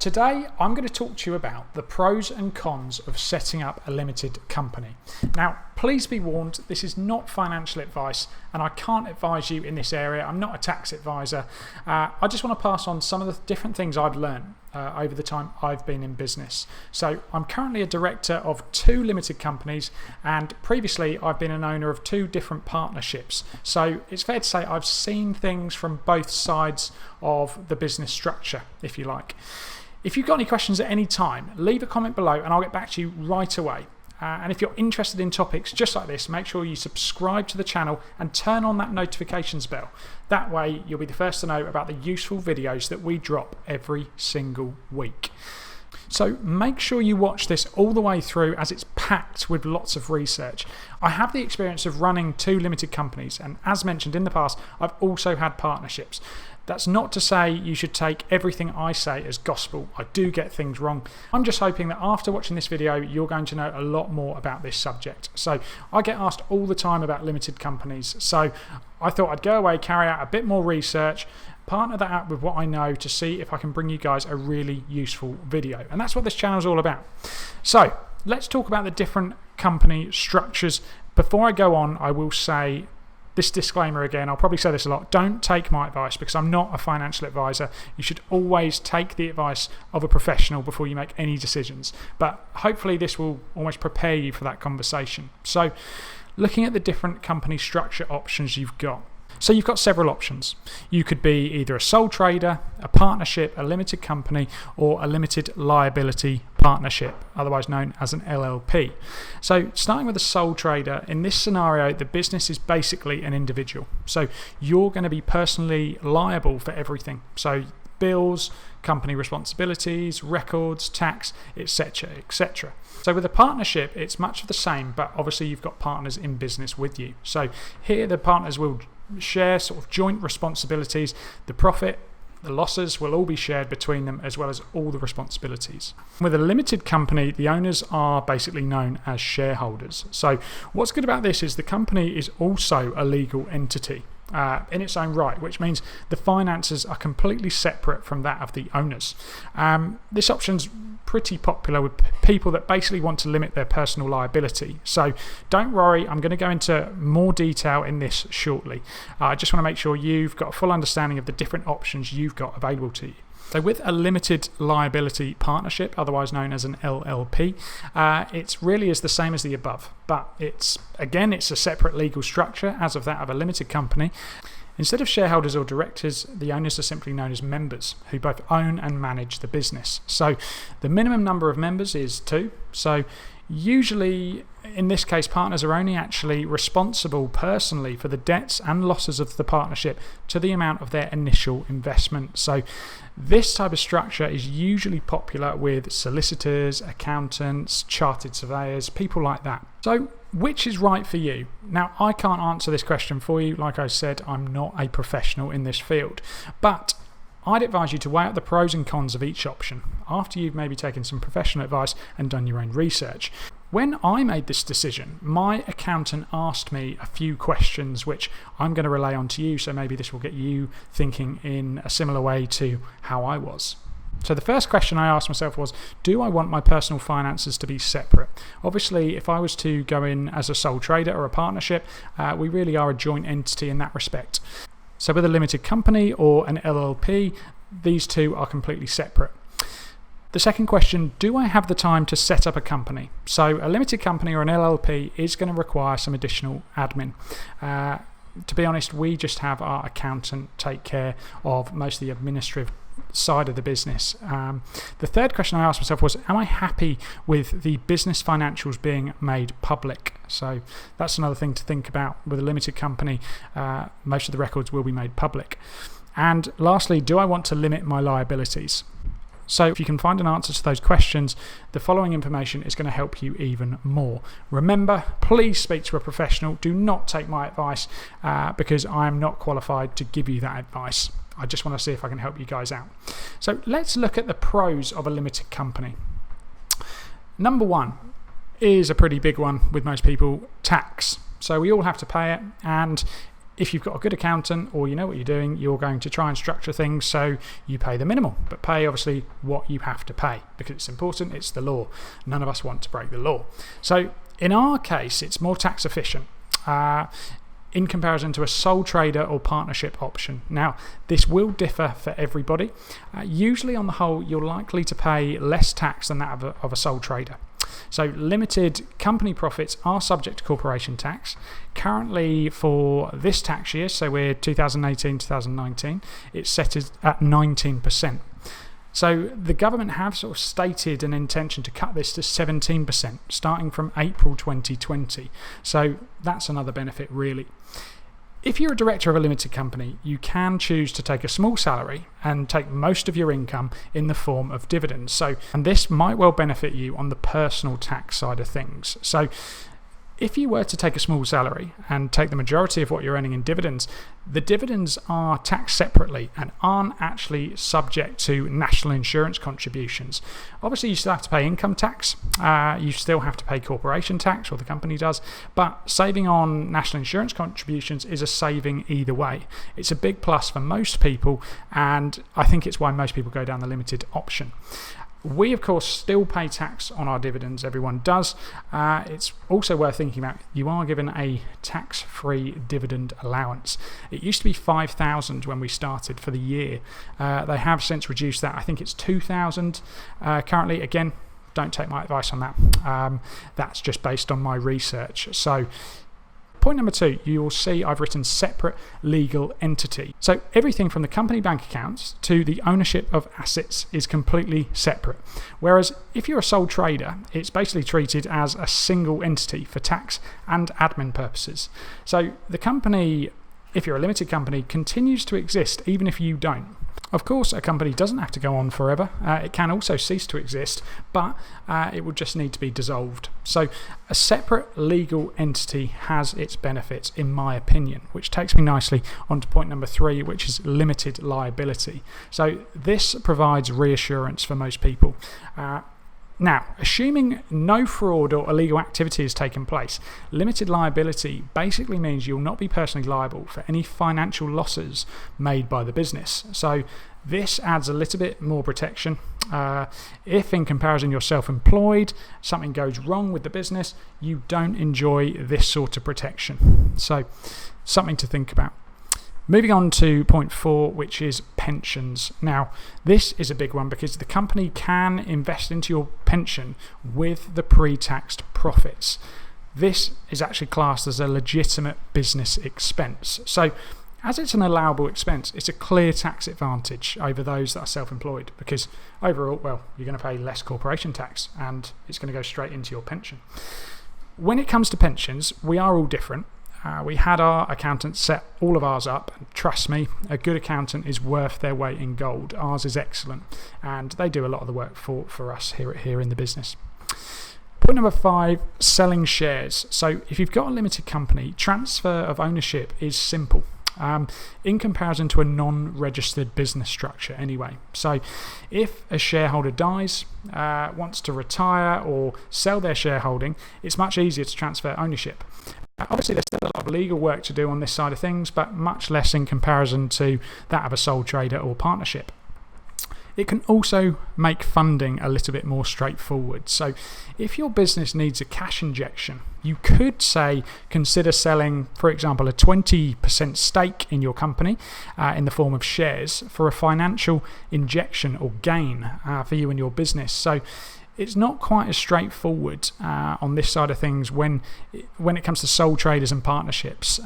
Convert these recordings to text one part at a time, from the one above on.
Today I'm going to talk to you about the pros and cons of setting up a limited company. Now please be warned, this is not financial advice and I can't advise you in this area. I'm not a tax advisor. I just want to pass on some of the different things I've learned over the time I've been in business. So I'm currently a director of 2 limited companies, and previously I've been an owner of 2 different partnerships. So it's fair to say I've seen things from both sides of the business structure, if you like. If you've got any questions at any time, leave a comment below and I'll get back to you right away. And if you're interested in topics just like this, make sure you subscribe to the channel and turn on that notifications bell. That way you'll be the first to know about the useful videos that we drop every single week. So make sure you watch this all the way through, as it's packed with lots of research. I have the experience of running 2 limited companies, and as mentioned in the past, I've also had partnerships. That's not to say you should take everything I say as gospel. I do get things wrong. I'm just hoping that after watching this video, you're going to know a lot more about this subject. So I get asked all the time about limited companies. So I thought I'd go away, carry out a bit more research, partner that up with what I know to see if I can bring you guys a really useful video. And that's what this channel is all about. So let's talk about the different company structures. Before I go on, I will say this disclaimer again. I'll probably say this a lot. Don't take my advice because I'm not a financial advisor. You should always take the advice of a professional before you make any decisions. But hopefully this will almost prepare you for that conversation. So looking at the different company structure options you've got. So you've got several options. You could be either a sole trader, a partnership, a limited company, or a limited liability partnership, otherwise known as an LLP. So starting with a sole trader, in this scenario, the business is basically an individual. So you're going to be personally liable for everything. So bills, company responsibilities, records, tax, etc., etc. So with a partnership, it's much of the same, but obviously you've got partners in business with you. So here the partners will share sort of joint responsibilities. The profit, the losses will all be shared between them, as well as all the responsibilities. With a limited company, the owners are basically known as shareholders. So what's good about this is the company is also a legal entity in its own right, which means the finances are completely separate from that of the owners. This option's pretty popular with people that basically want to limit their personal liability. So don't worry, I'm going to go into more detail in this shortly. I just want to make sure you've got a full understanding of the different options you've got available to you. So with a limited liability partnership, otherwise known as an LLP, it's really is the same as the above, but it's a separate legal structure as of that of a limited company. Instead of shareholders or directors, the owners are simply known as members, who both own and manage the business. So the minimum number of members is 2. So usually, in this case, partners are only actually responsible personally for the debts and losses of the partnership to the amount of their initial investment. So this type of structure is usually popular with solicitors, accountants, chartered surveyors, people like that. So which is right for you? Now, I can't answer this question for you. Like I said, I'm not a professional in this field, but I'd advise you to weigh out the pros and cons of each option after you've maybe taken some professional advice and done your own research. When I made this decision, my accountant asked me a few questions which I'm going to relay on to you, so maybe this will get you thinking in a similar way to how I was. So the first question I asked myself was, do I want my personal finances to be separate? Obviously, if I was to go in as a sole trader or a partnership, we really are a joint entity in that respect. So with a limited company or an LLP, these two are completely separate. The second question, do I have the time to set up a company? So a limited company or an LLP is going to require some additional admin. To be honest, we just have our accountant take care of most of the administrative side of the business. The third question I asked myself was, am I happy with the business financials being made public? So that's another thing to think about. With a limited company, most of the records will be made public. And lastly, do I want to limit my liabilities? So if you can find an answer to those questions, the following information is going to help you even more. Remember, please speak to a professional. Do not take my advice because I am not qualified to give you that advice. I just want to see if I can help you guys out. So let's look at the pros of a limited company. Number 1 is a pretty big one with most people: tax. So we all have to pay it, and if you've got a good accountant or you know what you're doing, you're going to try and structure things so you pay the minimal, but pay obviously what you have to pay because it's important, it's the law. None of us want to break the law. So in our case, it's more tax efficient in comparison to a sole trader or partnership option. Now, this will differ for everybody. Usually on the whole, you're likely to pay less tax than that of a sole trader. So limited company profits are subject to corporation tax. Currently for this tax year, so we're 2018-2019, it's set at 19%. So the government have sort of stated an intention to cut this to 17% starting from April 2020. So that's another benefit really. If you're a director of a limited company, you can choose to take a small salary and take most of your income in the form of dividends. And this might well benefit you on the personal tax side of things. So if you were to take a small salary and take the majority of what you're earning in dividends, the dividends are taxed separately and aren't actually subject to national insurance contributions. Obviously, you still have to pay income tax, you still have to pay corporation tax, or the company does, but saving on national insurance contributions is a saving either way. It's a big plus for most people, and I think it's why most people go down the limited option. We, of course, still pay tax on our dividends. Everyone does. It's also worth thinking about you are given a tax-free dividend allowance. It used to be $5,000 when we started for the year. They have since reduced that. I think it's $2,000 currently. Again, don't take my advice on that. That's just based on my research. So point number 2, you will see I've written separate legal entity. So everything from the company bank accounts to the ownership of assets is completely separate. Whereas if you're a sole trader, it's basically treated as a single entity for tax and admin purposes. So the company, if you're a limited company, continues to exist even if you don't. Of course, a company doesn't have to go on forever. It can also cease to exist, but it would just need to be dissolved. So a separate legal entity has its benefits, in my opinion, which takes me nicely onto point number 3, which is limited liability. So this provides reassurance for most people. Now, assuming no fraud or illegal activity has taken place, limited liability basically means you'll not be personally liable for any financial losses made by the business. So this adds a little bit more protection. If in comparison you're self-employed, something goes wrong with the business, you don't enjoy this sort of protection. So something to think about. Moving on to point 4, which is pensions. Now, this is a big one because the company can invest into your pension with the pre-taxed profits. This is actually classed as a legitimate business expense. So, as it's an allowable expense, it's a clear tax advantage over those that are self-employed because overall, well, you're going to pay less corporation tax and it's going to go straight into your pension. When it comes to pensions, we are all different. We had our accountant set all of ours up, and trust me, a good accountant is worth their weight in gold. Ours is excellent, and they do a lot of the work for us here in the business. Point number 5, selling shares. So if you've got a limited company, transfer of ownership is simple. In comparison to a non-registered business structure anyway. So if a shareholder dies, wants to retire or sell their shareholding, it's much easier to transfer ownership. Obviously, there's still a lot of legal work to do on this side of things, but much less in comparison to that of a sole trader or partnership. It can also make funding a little bit more straightforward. So if your business needs a cash injection, you could say consider selling, for example, a 20% stake in your company in the form of shares for a financial injection or gain for you and your business. So it's not quite as straightforward on this side of things when it comes to sole traders and partnerships.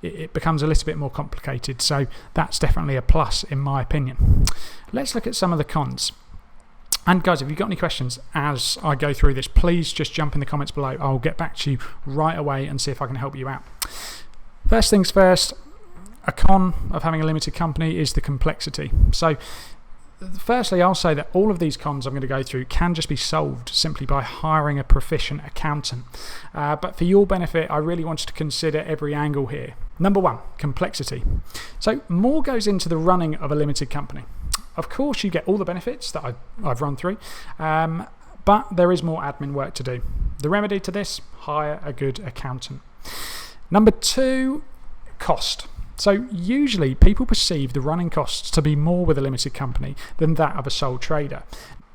It becomes a little bit more complicated, so that's definitely a plus in my opinion. Let's look at some of the cons. And guys, if you've got any questions as I go through this, please just jump in the comments below. I'll get back to you right away and see if I can help you out. First things first, a con of having a limited company is the complexity. So firstly, I'll say that all of these cons I'm going to go through can just be solved simply by hiring a proficient accountant. But for your benefit, I really want you to consider every angle here. Number 1, complexity. So more goes into the running of a limited company. Of course, you get all the benefits that I've run through, but there is more admin work to do. The remedy to this, hire a good accountant. Number 2, cost. So usually people perceive the running costs to be more with a limited company than that of a sole trader.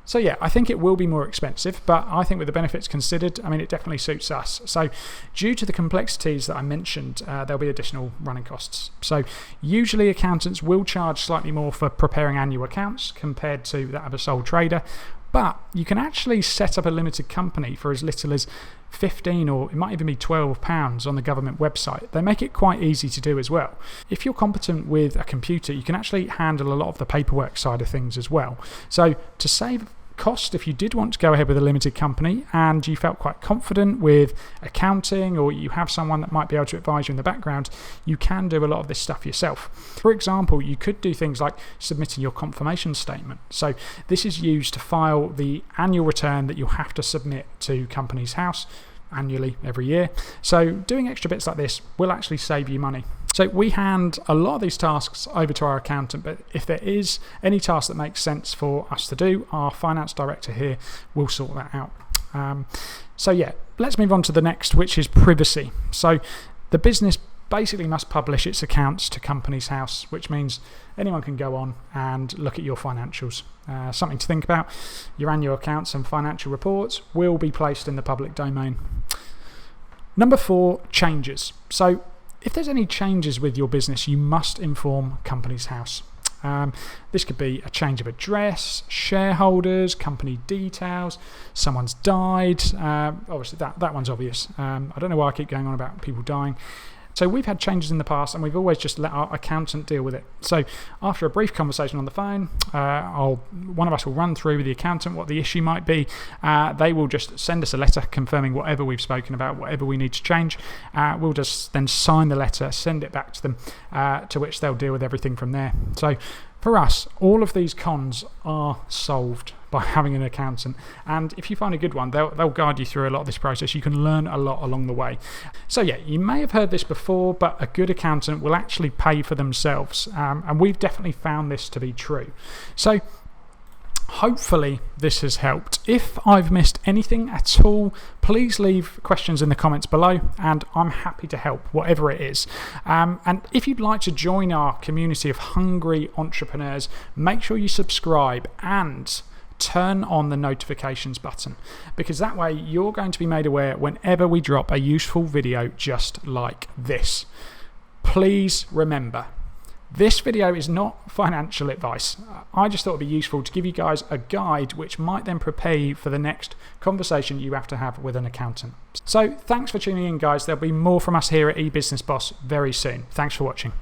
So yeah, I think it will be more expensive, but I think with the benefits considered, I mean, it definitely suits us. So due to the complexities that I mentioned, there'll be additional running costs. So usually accountants will charge slightly more for preparing annual accounts compared to that of a sole trader, but you can actually set up a limited company for as little as £15 or it might even be £12 on the government website. They make it quite easy to do as well. If you're competent with a computer, you can actually handle a lot of the paperwork side of things as well. So to save cost, if you did want to go ahead with a limited company and you felt quite confident with accounting, or you have someone that might be able to advise you in the background, you can do a lot of this stuff yourself. For example, you could do things like submitting your confirmation statement. So this is used to file the annual return that you'll have to submit to Companies House annually every year. So doing extra bits like this will actually save you money. So we hand a lot of these tasks over to our accountant, but if there is any task that makes sense for us to do, our finance director here will sort that out. So yeah, let's move on to the next, which is privacy. So the business basically must publish its accounts to Companies House, which means anyone can go on and look at your financials. Something to think about: your annual accounts and financial reports will be placed in the public domain. Number 4, changes. So if there's any changes with your business, you must inform Companies House. This could be a change of address, shareholders, company details, someone's died. Obviously that one's obvious. I don't know why I keep going on about people dying. So we've had changes in the past and we've always just let our accountant deal with it. So after a brief conversation on the phone, one of us will run through with the accountant what the issue might be. They will just send us a letter confirming whatever we've spoken about, whatever we need to change. We'll just then sign the letter, send it back to them, to which they'll deal with everything from there. So for us, all of these cons are solved by having an accountant, and if you find a good one, they'll guide you through a lot of this process. You can learn a lot along the way. So yeah, you may have heard this before, but a good accountant will actually pay for themselves, and we've definitely found this to be true. So hopefully this has helped. If I've missed anything at all, please leave questions in the comments below and I'm happy to help, whatever it is. And if you'd like to join our community of hungry entrepreneurs, make sure you subscribe and turn on the notifications button, because that way you're going to be made aware whenever we drop a useful video just like this. Please remember, this video is not financial advice. I just thought it'd be useful to give you guys a guide which might then prepare you for the next conversation you have to have with an accountant. So thanks for tuning in, guys. There'll be more from us here at eBusiness Boss very soon. Thanks for watching.